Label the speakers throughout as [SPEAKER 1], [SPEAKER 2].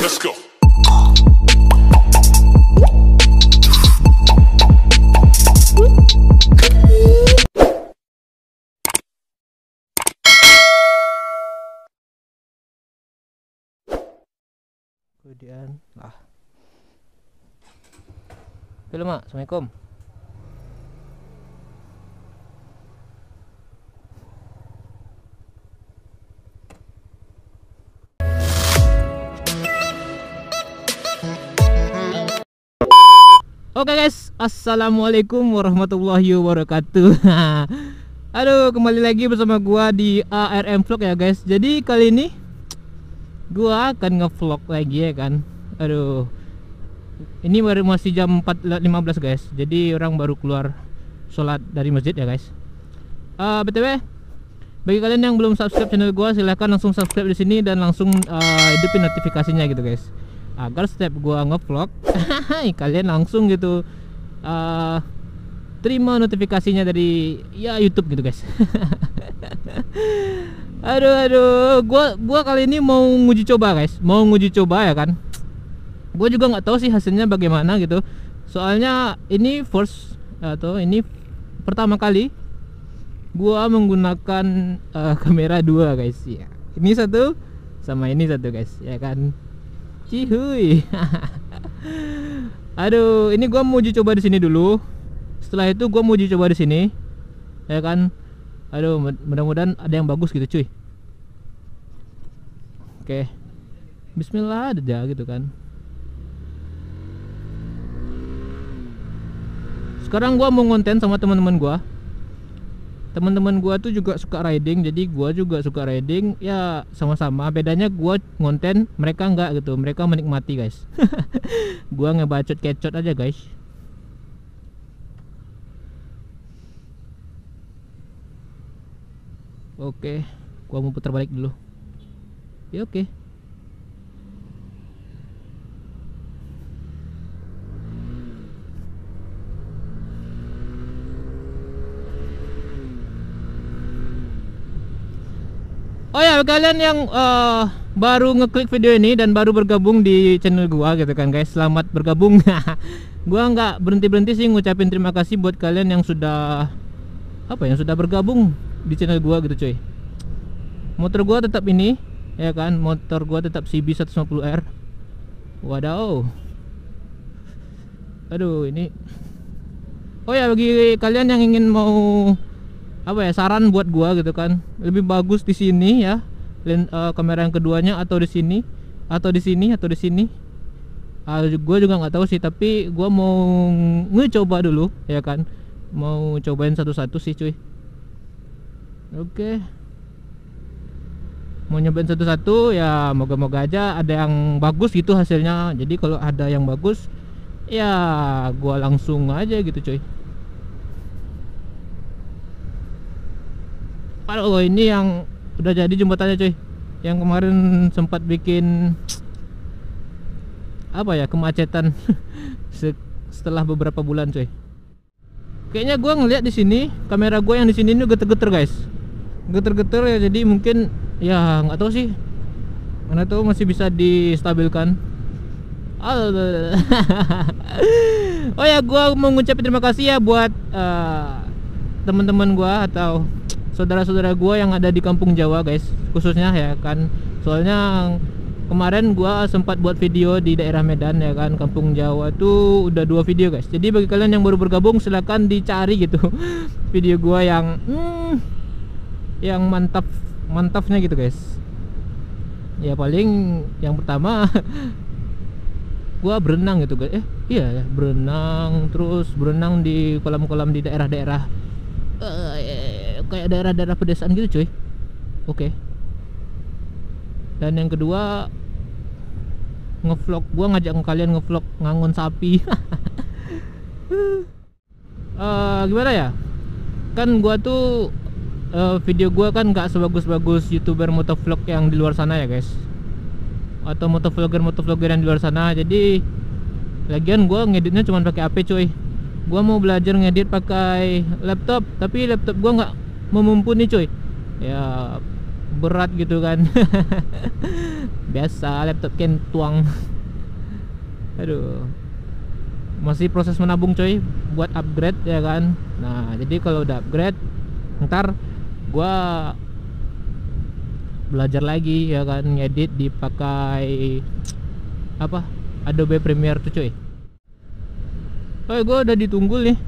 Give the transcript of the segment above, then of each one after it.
[SPEAKER 1] Let's go.
[SPEAKER 2] Kemudian lah. Halo Mak, Assalamualaikum. Oke guys, assalamualaikum warahmatullahi wabarakatuh. Aduh, kembali lagi bersama gua di ARM Vlog ya guys. Jadi kali ini gua akan ngevlog lagi ya kan. Aduh, ini baru masih jam 4.15 guys. Jadi orang baru keluar sholat dari masjid ya guys. BTW, bagi kalian yang belum subscribe channel gua, silahkan langsung subscribe di sini dan langsung hidupin notifikasinya gitu guys, agar setiap gua ngevlog kalian langsung gitu terima notifikasinya dari ya YouTube gitu guys. Aduh, gua kali ini mau nguji coba guys, ya kan. Gua juga nggak tahu sih hasilnya bagaimana gitu. Soalnya ini ini pertama kali gua menggunakan kamera dua guys ya. Ini satu sama ini satu guys ya kan. Cihuy. Aduh, ini gua mau uji coba di sini dulu. Setelah itu gua mau uji coba di sini. Ya kan? Aduh, mudah-mudahan ada yang bagus gitu, cuy. Oke. Bismillah aja gitu kan. Sekarang gua mau ngonten sama teman-teman gua. Teman-teman gua tuh juga suka riding, jadi gua juga suka riding. Ya sama-sama, bedanya gua ngonten, mereka enggak gitu. Mereka menikmati guys. Gua ngebacot kecot aja guys. Oke, gua mau putar balik dulu. Ya oke. Oh ya, kalian yang baru ngeklik video ini dan baru bergabung di channel gua gitu kan guys, selamat bergabung. Gua nggak berhenti sih ngucapin terima kasih buat kalian yang sudah sudah bergabung di channel gua gitu cuy. Motor gua tetap ini ya kan, motor gua tetap CB 150R. Wadaw. Aduh, ini. Oh ya, bagi kalian yang ingin mau saran buat gua gitu kan, lebih bagus di sini ya, kamera yang keduanya atau di sini atau di sini atau di sini. Gua juga nggak tahu sih, tapi gua mau ngecoba dulu ya kan, mau cobain satu-satu sih cuy. Oke, mau nyobain satu-satu ya, moga-moga aja ada yang bagus gitu hasilnya. Jadi kalau ada yang bagus ya gua langsung aja gitu cuy. Kalau ini yang udah jadi jembatannya cuy, yang kemarin sempat bikin kemacetan setelah beberapa bulan cuy. Kayaknya gua ngeliat di sini kamera gua yang di sini ini geter-geter guys, geter-geter ya. Jadi mungkin ya nggak tahu sih, mana tahu masih bisa distabilkan. Oh ya, gua mau ngucapin terima kasih ya buat teman-teman gua atau saudara-saudara gua yang ada di kampung Jawa guys, khususnya ya kan. Soalnya kemarin gua sempat buat video di daerah Medan ya kan, kampung Jawa tuh udah 2 video guys. Jadi bagi kalian yang baru bergabung, silahkan dicari gitu video gua yang mantapnya gitu guys. Ya paling yang pertama gua berenang gitu guys. Iya ya, berenang, terus berenang di kolam-kolam di daerah-daerah kayak daerah-daerah pedesaan gitu cuy. Oke. Dan yang kedua, ngevlog, gua ngajak kalian ngevlog ngangon sapi. Gimana ya, kan gua tuh video gua kan nggak sebagus-bagus youtuber motovlog yang di luar sana ya guys, atau motovlogger yang di luar sana. Jadi lagian gua ngeditnya cuma pakai HP cuy. Gua mau belajar ngedit pakai laptop, tapi laptop gua nggak memumpuni cuy. Ya berat gitu kan. Biasa laptop kentuang. Aduh, masih proses menabung coy buat upgrade ya kan. Nah jadi kalau udah upgrade ntar gua belajar lagi ya kan, ngedit dipakai apa, Adobe Premiere tuh coy. Oh gue udah ditunggu nih,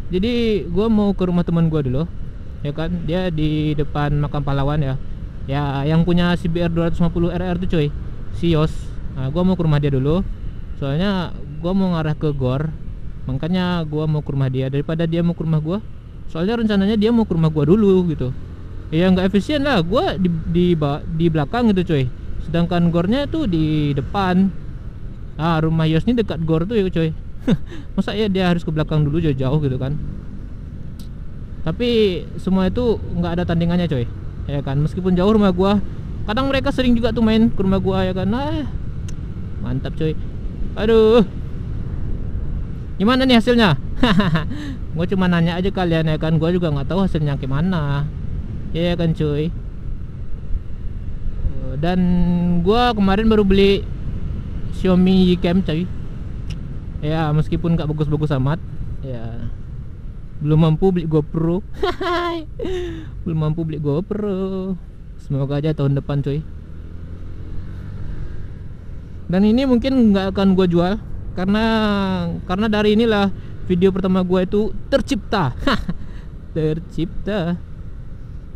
[SPEAKER 2] jadi gue mau ke rumah teman gue dulu ya kan, dia di depan makam pahlawan ya, ya yang punya CBR 250 RR tuh coy, si Yos. Nah gue mau ke rumah dia dulu, soalnya gue mau ngarah ke GOR, makanya gue mau ke rumah dia daripada dia mau ke rumah gue, soalnya rencananya dia mau ke rumah gue dulu gitu. Ya nggak efisien lah, gue di belakang gitu coy, sedangkan GOR-nya tuh di depan. Ah rumah Yos ini dekat GOR tuh ya coy. Masa ya dia harus ke belakang dulu jauh-jauh gitu kan. Tapi semua itu nggak ada tandingannya coy ya kan, meskipun jauh rumah gua, kadang mereka sering juga tuh main ke rumah gua ya kan. Nah mantap coy. Aduh, gimana nih hasilnya? Gua cuma nanya aja kalian ya kan, gua juga nggak tahu hasilnya gimana ya kan cuy. Dan gua kemarin baru beli Xiaomi Cam coy. Ya meskipun gak bagus-bagus amat, ya belum mampu beli GoPro. Belum mampu beli GoPro. Semoga aja tahun depan coy. Dan ini mungkin nggak akan gue jual karena dari inilah video pertama gue itu tercipta. Tercipta.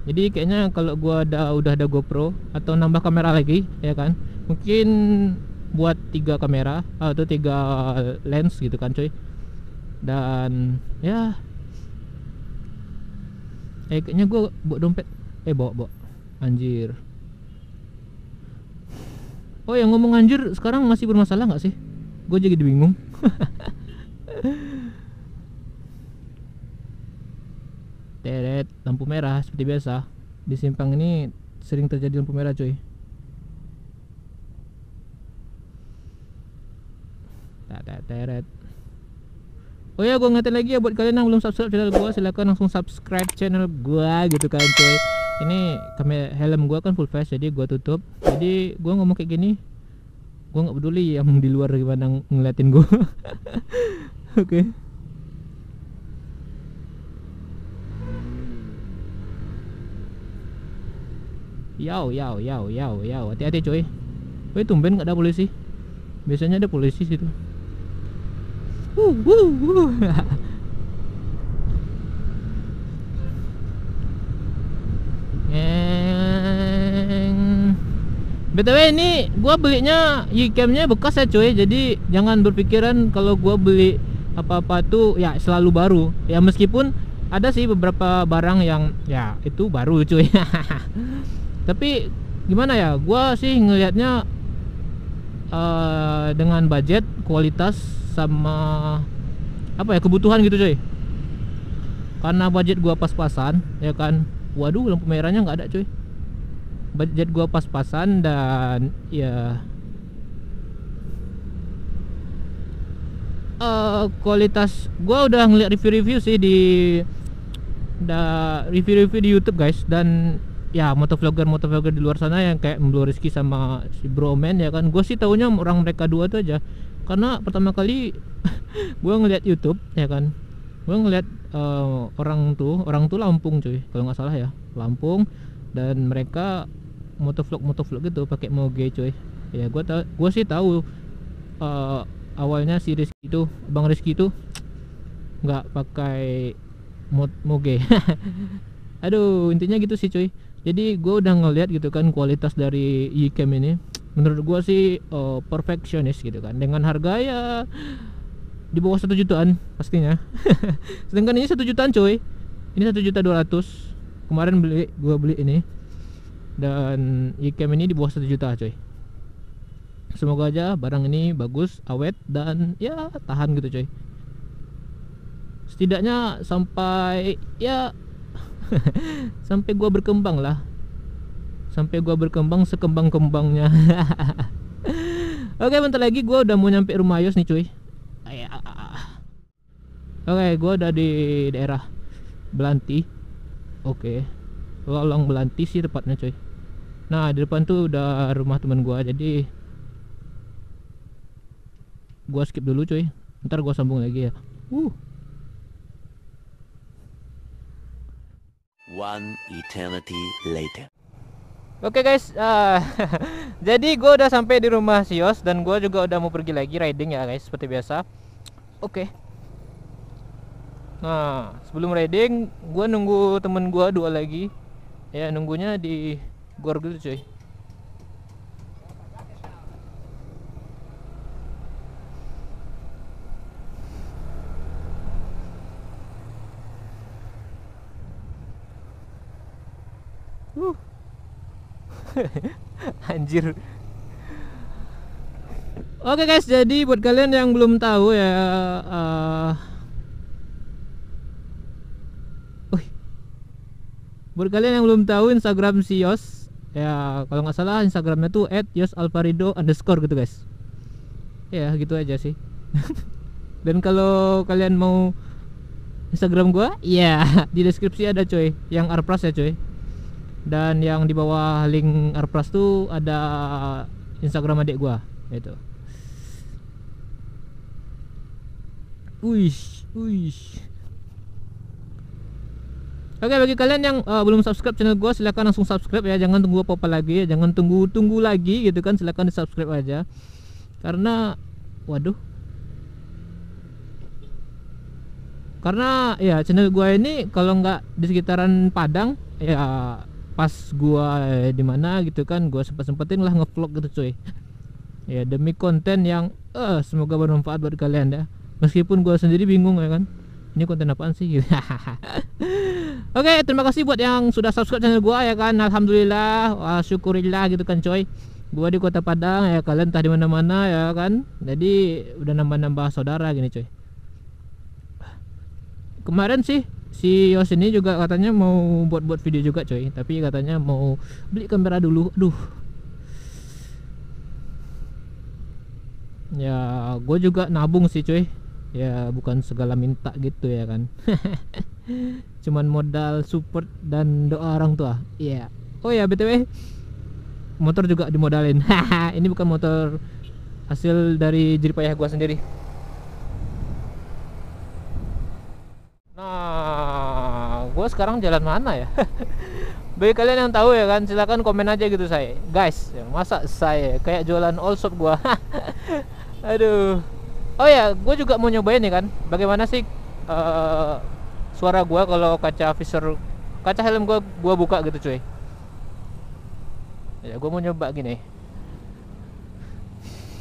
[SPEAKER 2] Jadi kayaknya kalau gue udah ada GoPro atau nambah kamera lagi ya kan, mungkin buat 3 kamera atau 3 lens gitu kan coy. Dan ya kayaknya gue bawa dompet, bawa anjir. Oh yang ngomong anjir sekarang masih bermasalah nggak sih? Gue jadi bingung. Teret, lampu merah seperti biasa. Di simpang ini sering terjadi lampu merah coy. Teret. Oh ya, gue ngatain lagi ya buat kalian yang belum subscribe channel gue, silahkan langsung subscribe channel gue gitu kan coy. Ini helm gue kan full face, jadi gue tutup. Jadi gue ngomong kayak gini, gue nggak peduli yang di luar gimana ngeliatin gue. Oke. Yau, hati-hati coy. Woi tumben nggak ada polisi. Biasanya ada polisi situ. BTW ini gua belinya Yicam-nya bekas ya coy. Jadi jangan berpikiran kalau gua beli apa-apa tuh ya selalu baru. Ya meskipun ada sih beberapa barang yang ya itu baru cuy. Tapi gimana ya, gua sih ngelihatnya dengan budget, kualitas, sama apa ya, kebutuhan gitu coy. Karena budget gua pas-pasan ya kan. Waduh lampu merahnya nggak ada coy. Budget gua pas-pasan dan ya kualitas gua udah ngeliat review-review sih di review-review di YouTube guys. Dan ya motovlogger di luar sana yang kayak Mblo Rizky sama si Broman ya kan, gue sih taunya orang mereka dua tuh aja. Karena pertama kali gue ngeliat YouTube ya kan, gue ngeliat orang tuh Lampung cuy kalau nggak salah ya, Lampung. Dan mereka motovlog gitu pakai Moge cuy. Ya gue sih tahu awalnya si Rizky itu, Bang Rizky itu nggak pakai Moge. Aduh intinya gitu sih cuy. Jadi gue udah ngeliat gitu kan kualitas dari Yicam ini, menurut gue sih perfectionist gitu kan, dengan harga ya di bawah 1 jutaan pastinya. Sedangkan ini 1 jutaan coy, ini 1.200.000. Kemarin gue beli ini, dan Yicam ini di bawah 1 juta coy. Semoga aja barang ini bagus, awet, dan ya tahan gitu coy. Setidaknya sampai ya sampai gua berkembang lah, sampai gua berkembang sekembang-kembangnya. Oke bentar lagi gua udah mau nyampe rumah Yos nih cuy. Oke gua udah di daerah Belanti. Oke, Lolong Belanti sih tepatnya cuy. Nah di depan tuh udah rumah teman gua, jadi gua skip dulu cuy. Ntar gua sambung lagi ya.
[SPEAKER 1] One eternity later.
[SPEAKER 2] Oke guys, jadi gue udah sampai di rumah Sios dan gue juga udah mau pergi lagi riding ya guys, seperti biasa. Oke. Nah sebelum riding, gue nunggu temen gue 2 lagi. Ya nunggunya di gor gitu cuy. Anjir. Oke guys, jadi buat kalian yang belum tahu ya, buat kalian yang belum tahu Instagram si Yos, ya kalau nggak salah Instagramnya tuh @yosalvarido_ gitu guys. Ya gitu aja sih. Dan kalau kalian mau Instagram gua, ya di deskripsi ada coy, yang Arpras ya coy. Dan yang di bawah link Arpras tuh ada Instagram adik gua, itu. Wih. Oke, bagi kalian yang belum subscribe channel gua, silahkan langsung subscribe ya. Jangan tunggu apa-apa lagi ya. Jangan tunggu lagi gitu kan. Silahkan di subscribe aja. Karena ya channel gua ini kalau nggak di sekitaran Padang ya, pas gua di mana gitu kan, gua sempetin lah ngevlog gitu cuy. Ya demi konten yang semoga bermanfaat buat kalian ya. Meskipun gua sendiri bingung ya kan, ini konten apaan sih? Oke, terima kasih buat yang sudah subscribe channel gua ya kan. Alhamdulillah, syukurillah gitu kan coy. Gua di Kota Padang ya, kalian entah di mana-mana ya kan. Jadi udah nambah-nambah saudara gini coy. Kemarin sih si Yos ini juga katanya mau buat video juga coy, tapi katanya mau beli kamera dulu. Aduh. Ya, gue juga nabung sih coy. Ya bukan segala minta gitu ya kan. Cuman modal support dan doa orang tua. Iya. Oh ya BTW, motor juga dimodalin. Ini bukan motor hasil dari jeripayah gua sendiri. Nah, gua sekarang jalan mana ya? Bagi kalian yang tahu ya kan, silakan komen aja gitu saya. Guys, masa saya kayak jualan all shop gua. Aduh. Oh ya, gue juga mau nyobain nih kan, bagaimana sih suara gue kalau kaca helm gue buka gitu cuy. Ya gue mau nyoba gini.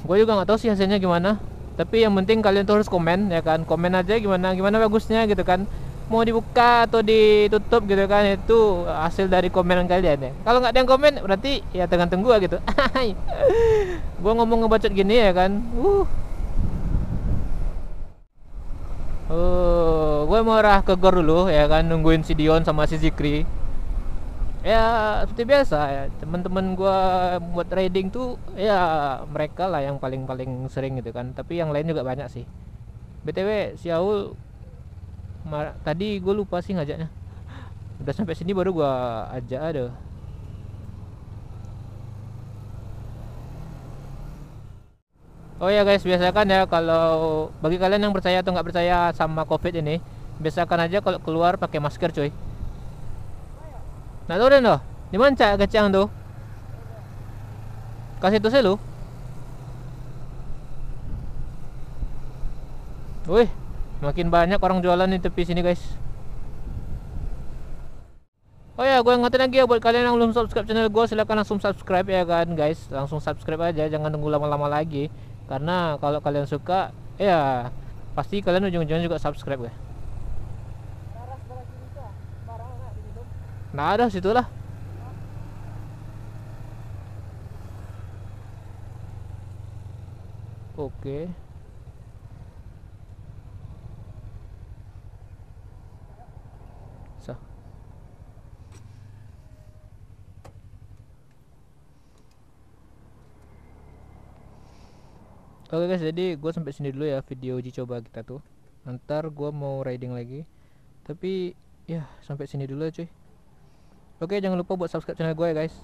[SPEAKER 2] Gue juga nggak tahu sih hasilnya gimana, tapi yang penting kalian tuh harus komen ya kan, komen aja gimana bagusnya gitu kan. Mau dibuka atau ditutup gitu kan, itu hasil dari komen kalian ya. Kalau nggak ada yang komen berarti ya tergantung gue gitu. Gue ngomong ngebacot gini ya kan. Gue mau arah ke gor dulu ya kan, nungguin si Dion sama si Zikri. Ya seperti biasa ya, teman-teman gue buat riding tuh ya mereka lah yang paling sering gitu kan, tapi yang lain juga banyak sih. BTW si Aul tadi gue lupa sih ngajaknya. Udah sampai sini baru gue ajak. Aduh. Oh ya guys, biasakan ya kalau bagi kalian yang percaya atau nggak percaya sama COVID ini, biasakan aja kalau keluar pakai masker cuy. Nah tuh doh, di mana cak kecang tuh? Kasih tuh lu. Wih, makin banyak orang jualan di tepi sini guys. Oh ya, gue ngetin lagi ya buat kalian yang belum subscribe channel gue, silahkan langsung subscribe ya kan guys. Langsung subscribe aja, jangan tunggu lama-lama lagi. Karena kalau kalian suka, ya pasti kalian ujung-ujungnya juga subscribe ya. Nah ada situlah. Oke. So. Oke guys, jadi gue sampai sini dulu ya video uji coba kita tuh. Ntar gue mau riding lagi. Tapi ya sampai sini dulu ya cuy. Oke, jangan lupa buat subscribe channel gue ya guys.